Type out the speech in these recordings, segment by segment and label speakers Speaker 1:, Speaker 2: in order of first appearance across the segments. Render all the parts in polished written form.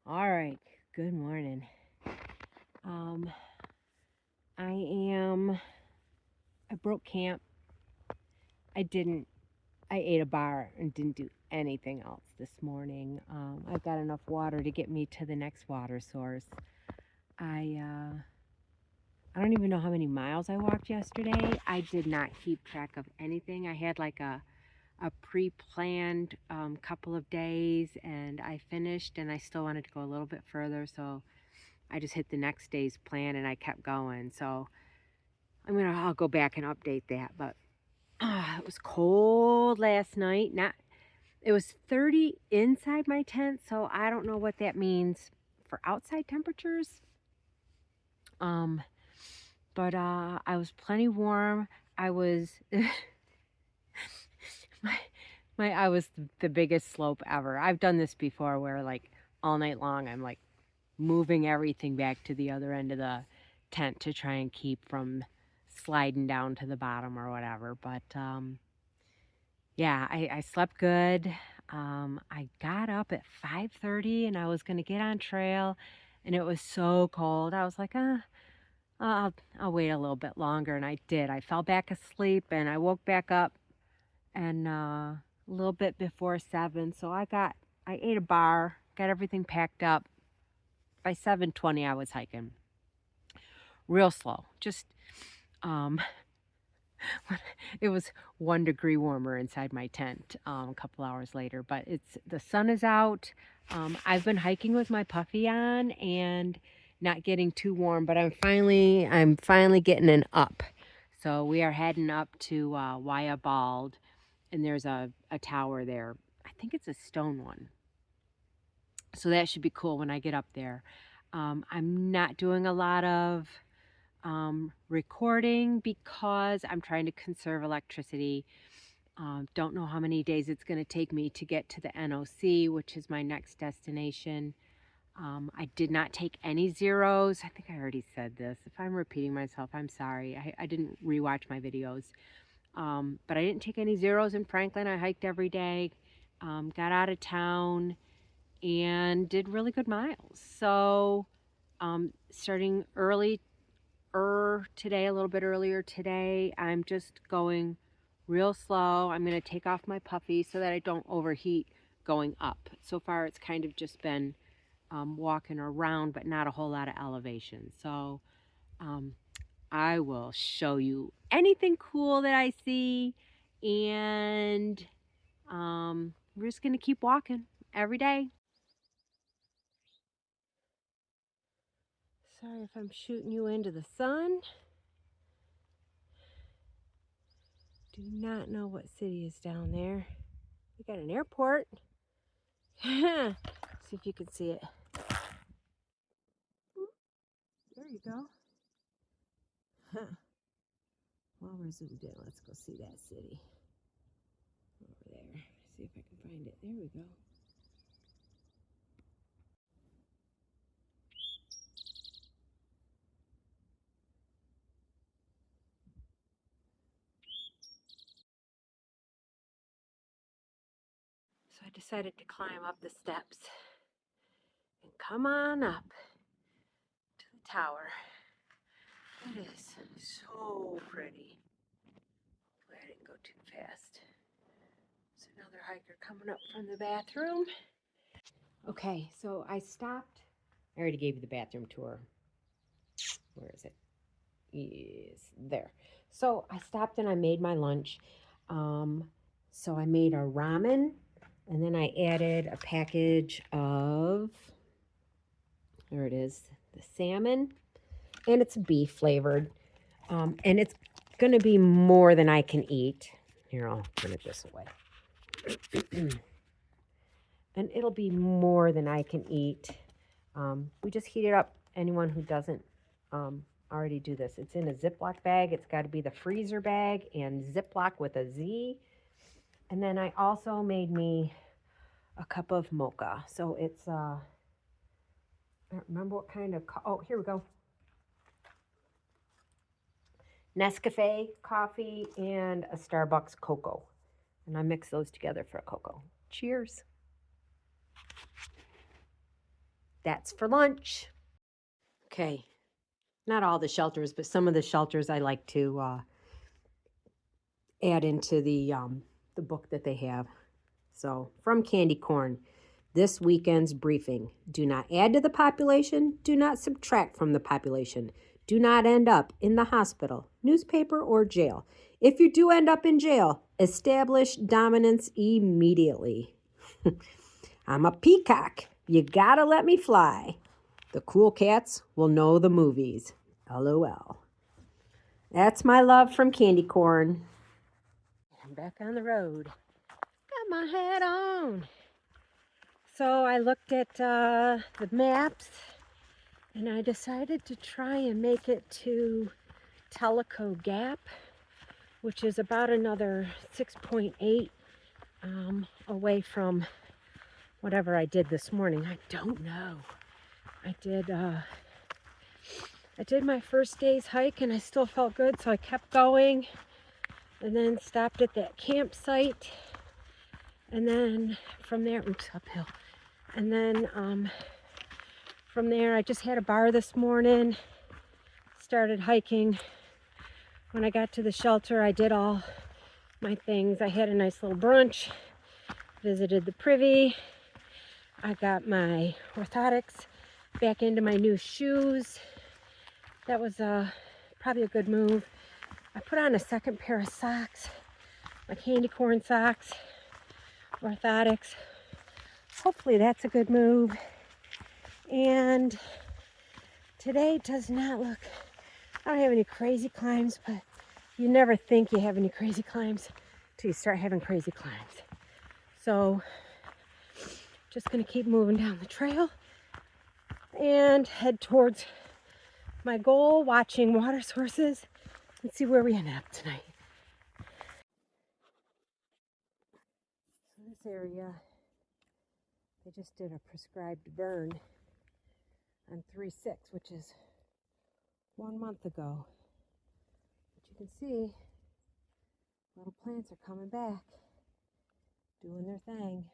Speaker 1: All right. Good morning. Um, I am. I broke camp. I didn't. I ate a bar and didn't do anything else this morning. I've got enough water to get me to the next water source. I uh, I don't even know how many miles I walked yesterday. I did not keep track of anything. I had like a pre-planned couple of days, and I finished, and I still wanted to go a little bit further, so I just hit the next day's plan and I kept going. So I'll go back and update that. But it was cold last night. Not It was 30 inside my tent, so I don't know what that means for outside temperatures. Um, but I was plenty warm. I was my I was the biggest slope ever. I've done this before where like all night long I'm like moving everything back to the other end of the tent to try and keep from sliding down to the bottom or whatever. But yeah, I slept good. I got up at 5:30 and I was gonna get on trail, and it was so cold. I was like, I'll wait a little bit longer, and I did. I fell back asleep and I woke back up and a little bit before 7. So I ate a bar, got everything packed up. By 7:20, I was hiking real slow. Just um, it was 1 degree warmer inside my tent a couple hours later. But the sun is out. I've been hiking with my puffy on and not getting too warm, but I'm finally getting an up. So we are heading up to Waya Bald, and there's a tower there. I think it's a stone one. So that should be cool when I get up there. I'm not doing a lot of recording because I'm trying to conserve electricity. Don't know how many days it's going to take me to get to the NOC, which is my next destination. I did not take any zeros. I think I already said this. If I'm repeating myself, I'm sorry. I didn't rewatch my videos. But I didn't take any zeros in Franklin. I hiked every day, got out of town, and did really good miles. So, starting today, a little bit earlier today, I'm just going real slow. I'm going to take off my puffy so that I don't overheat going up. So far, it's kind of just been walking around, but not a whole lot of elevation. So, um, I will show you anything cool that I see, and we're just going to keep walking every day. Sorry if I'm shooting you into the sun. Do not know what city is down there. We got an airport. See if you can see it. There you go. While we're zoomed in, let's go see that city. Over there. See if I can find it. There we go. So I decided to climb up the steps and come on up to the tower. It is so pretty. Hopefully I didn't go too fast. There's another hiker coming up from the bathroom. Okay, so I stopped. I already gave you the bathroom tour. Where is it? Is there. So I stopped and I made my lunch. So I made a ramen, and then I added a package of, there it is, the salmon, and it's beef flavored. And it's going to be more than I can eat. Here, I'll turn it this way. And it'll be more than I can eat. We just heat it up. Anyone who doesn't already do this, it's in a Ziploc bag. It's got to be the freezer bag and Ziploc with a Z. And then I also made me a cup of mocha. So it's I don't remember what kind of oh, here we go. Nescafe coffee and a Starbucks cocoa. And I mix those together for a cocoa. Cheers. That's for lunch. Okay, not all the shelters, but some of the shelters I like to add into the book that they have. So from Candy Corn, this weekend's briefing: do not add to the population, do not subtract from the population, do not end up in the hospital, newspaper, or jail. If you do end up in jail, establish dominance immediately. I'm a peacock. You gotta let me fly. The cool cats will know the movies. LOL. That's my love from Candy Corn. I'm back on the road. Got my hat on. So I looked at the maps and I decided to try and make it to Tellico Gap, which is about another 6.8 away from whatever I did this morning. I don't know. I did my first day's hike and I still felt good, so I kept going and then stopped at that campsite, and then from there, oops, uphill, and then from there I just had a bar this morning, started hiking. When I got to the shelter, I did all my things. I had a nice little brunch, visited the privy, I got my orthotics back into my new shoes. That was probably a good move. I put on a second pair of socks, my Candy Corn socks, orthotics. Hopefully that's a good move. And today does not look, I don't have any crazy climbs, but you never think you have any crazy climbs until you start having crazy climbs. So just gonna keep moving down the trail and head towards my goal, watching water sources, and see where we end up tonight. So this area, they just did a prescribed burn on 3/6, which is 1 month ago. But you can see little plants are coming back, doing their thing.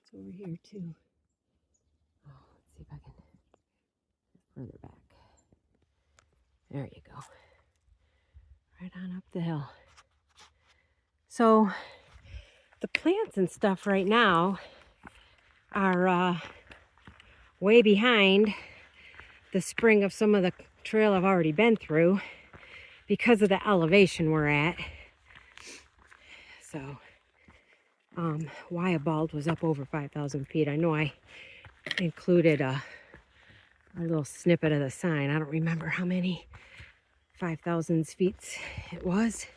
Speaker 1: It's over here too. Oh, let's see if I can further back. There you go. Right on up the hill. So the plants and stuff right now are way behind the spring of some of the trail I've already been through because of the elevation we're at. So Wyabald was up over 5,000 feet. I know I included a little snippet of the sign. I don't remember how many 5,000 feet it was,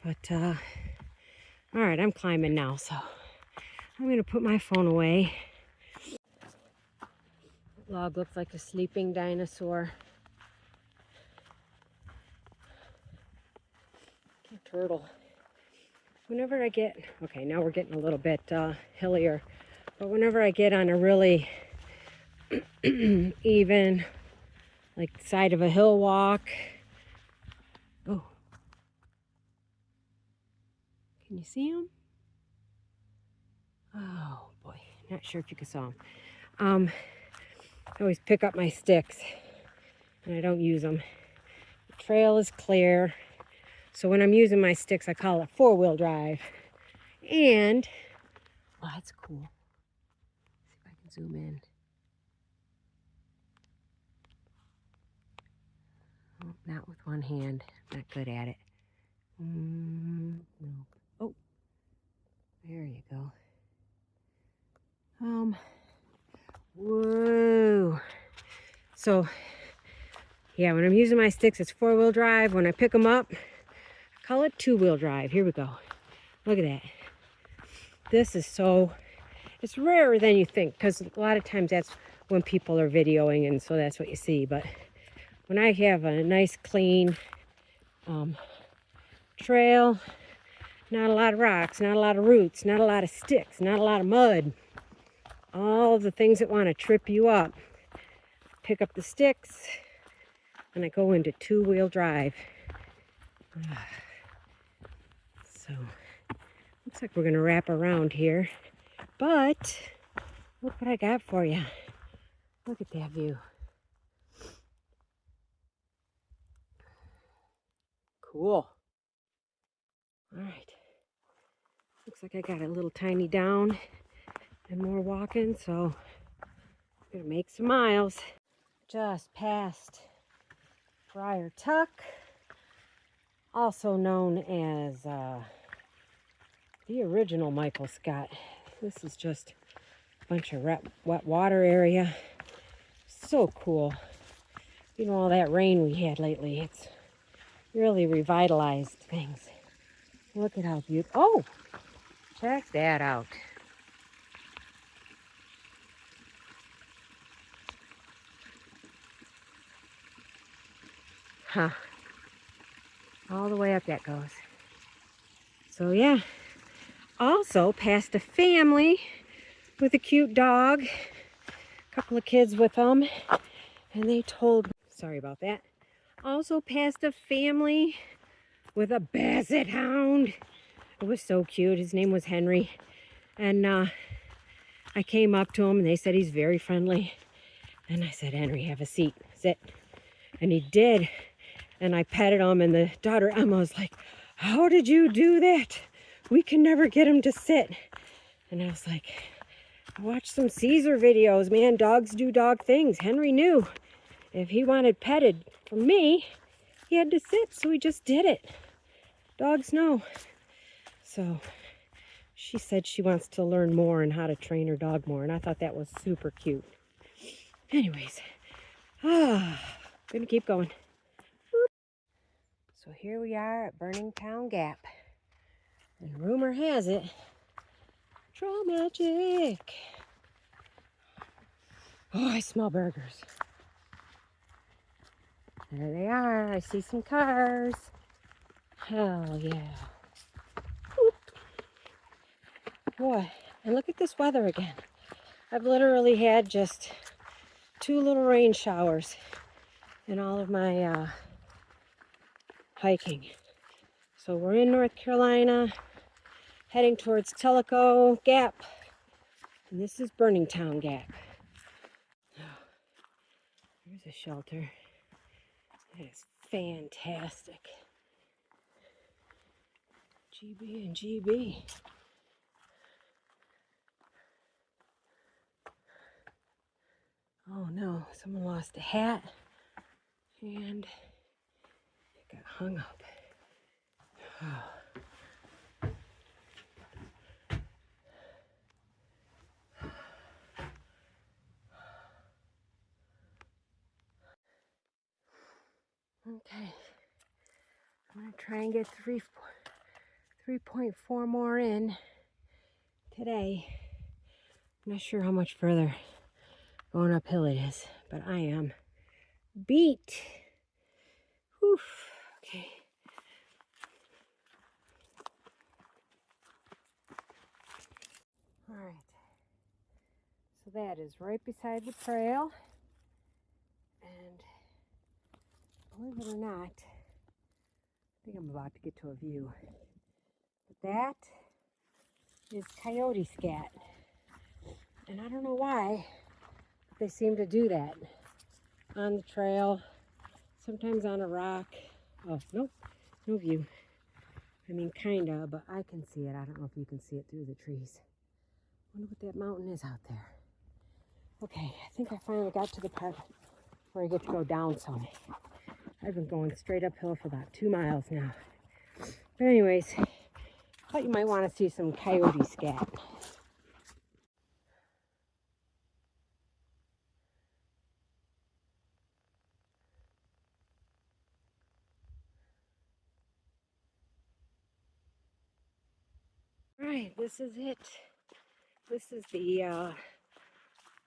Speaker 1: but all right, I'm climbing now, so I'm gonna put my phone away. Log looks like a sleeping dinosaur. A turtle. Whenever I get, okay, now we're getting a little bit hillier, but whenever I get on a really even, like side of a hill walk, oh, can you see him? Oh boy, not sure if you can saw him. I always pick up my sticks and I don't use them. The trail is clear, so when I'm using my sticks, I call it 4-wheel drive. And, oh, that's cool. Let's see if I can zoom in. Oh, not with one hand. Not good at it. No. Oh, there you go. Whoa. So, yeah, when I'm using my sticks, it's 4-wheel drive. When I pick them up, I call it 2-wheel drive. Here we go. Look at that. This is so, it's rarer than you think, because a lot of times that's when people are videoing, and so that's what you see. But when I have a nice clean trail, not a lot of rocks, not a lot of roots, not a lot of sticks, not a lot of mud, all the things that want to trip you up, pick up the sticks, and I go into 2-wheel drive. So looks like we're going to wrap around here, but Look what I got for you. Look at that view. Cool. All right. Looks like I got a little tiny down and more walking, so I'm gonna make some miles. Just past Briar Tuck, also known as the original Michael Scott. This is just a bunch of wet water area. So cool. You know, all that rain we had lately, it's really revitalized things. Look at how beautiful. Oh, check that out. Huh. All the way up that goes. So yeah, also passed a family with a cute dog, a couple of kids with them, and they told me, sorry about that. Also passed a family with a basset hound. It was so cute. His name was Henry. And I came up to him and they said he's very friendly. And I said, Henry, have a seat, sit. And he did. And I petted him, and the daughter Emma was like, how did you do that? We can never get him to sit. And I was like, I watched some Caesar videos, man. Dogs do dog things. Henry knew if he wanted petted from me, he had to sit, so he just did it. Dogs know. So she said she wants to learn more and how to train her dog more, and I thought that was super cute. Anyways, gonna keep going. So here we are at Burning Town Gap. And rumor has it, Trail Magic. Oh, I smell burgers. There they are. I see some cars. Hell yeah. Whoop. Boy, and look at this weather again. I've literally had just 2 little rain showers in all of my hiking. So we're in North Carolina, heading towards Tellico Gap, and this is Burning Town Gap. There's a shelter. That is fantastic. GB and GB. Oh no, someone lost a hat and it got hung up. Oh. Okay, I'm gonna try and get 3.4 more in today. I'm not sure how much further going uphill it is, but I am beat. Whew. Okay. All right. So that is right beside the trail, and believe it or not, I think I'm about to get to a view. But that is coyote scat. And I don't know why they seem to do that on the trail, sometimes on a rock. Oh, nope, no view. I mean, kinda, but I can see it. I don't know if you can see it through the trees. I wonder what that mountain is out there. Okay, I think I finally got to the part where I get to go down some. I've been going straight uphill for about 2 miles now. But anyways, thought you might want to see some coyote scat. Right, this is it. This is the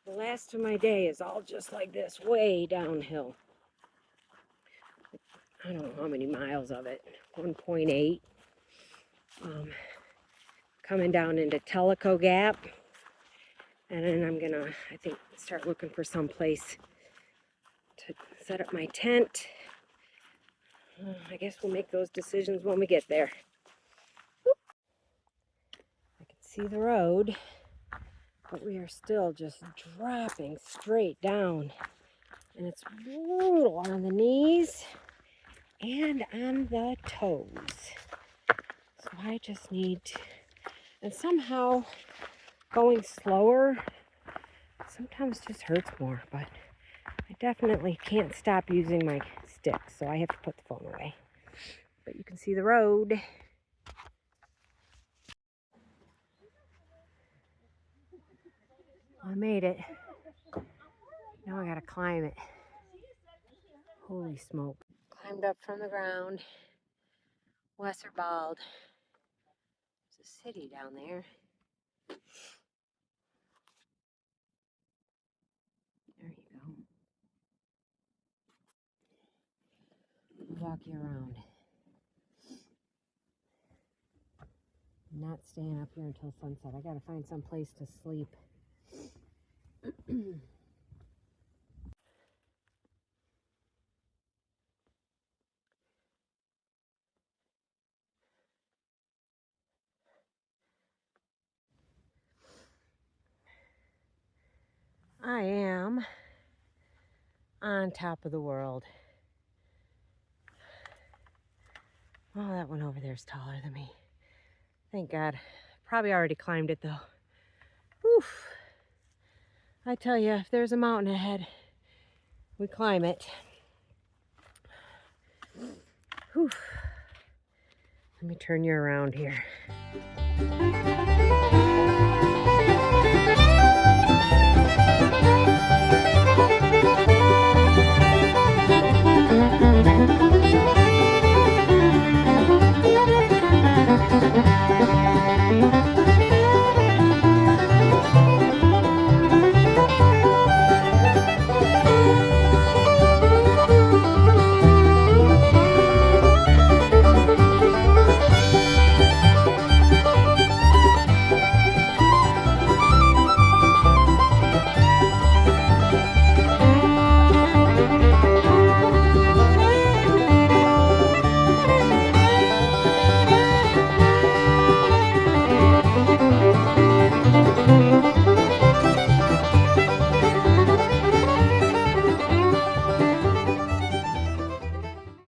Speaker 1: last of my day is all just like this, way downhill. I don't know how many miles of it, 1.8. Coming down into Tellico Gap. And then I'm gonna, I think, start looking for some place to set up my tent. I guess we'll make those decisions when we get there. I can see the road. but we are still just dropping straight down. And it's brutal on the knees and on the toes. So I just need to, and somehow going slower sometimes just hurts more, but I definitely can't stop using my stick, so I have to put the phone away. But you can see the road. I made it. Now I gotta climb it. Holy smoke. Climbed up from the ground. Westerbald. There's a city down there. There you go. I'll walk you around. I'm not staying up here until sunset. I gotta find some place to sleep. I am on top of the world. Oh, that one over there is taller than me. Thank God. Probably already climbed it though. Oof. I tell you, if there's a mountain ahead, we climb it. Whew. Let me turn you around here.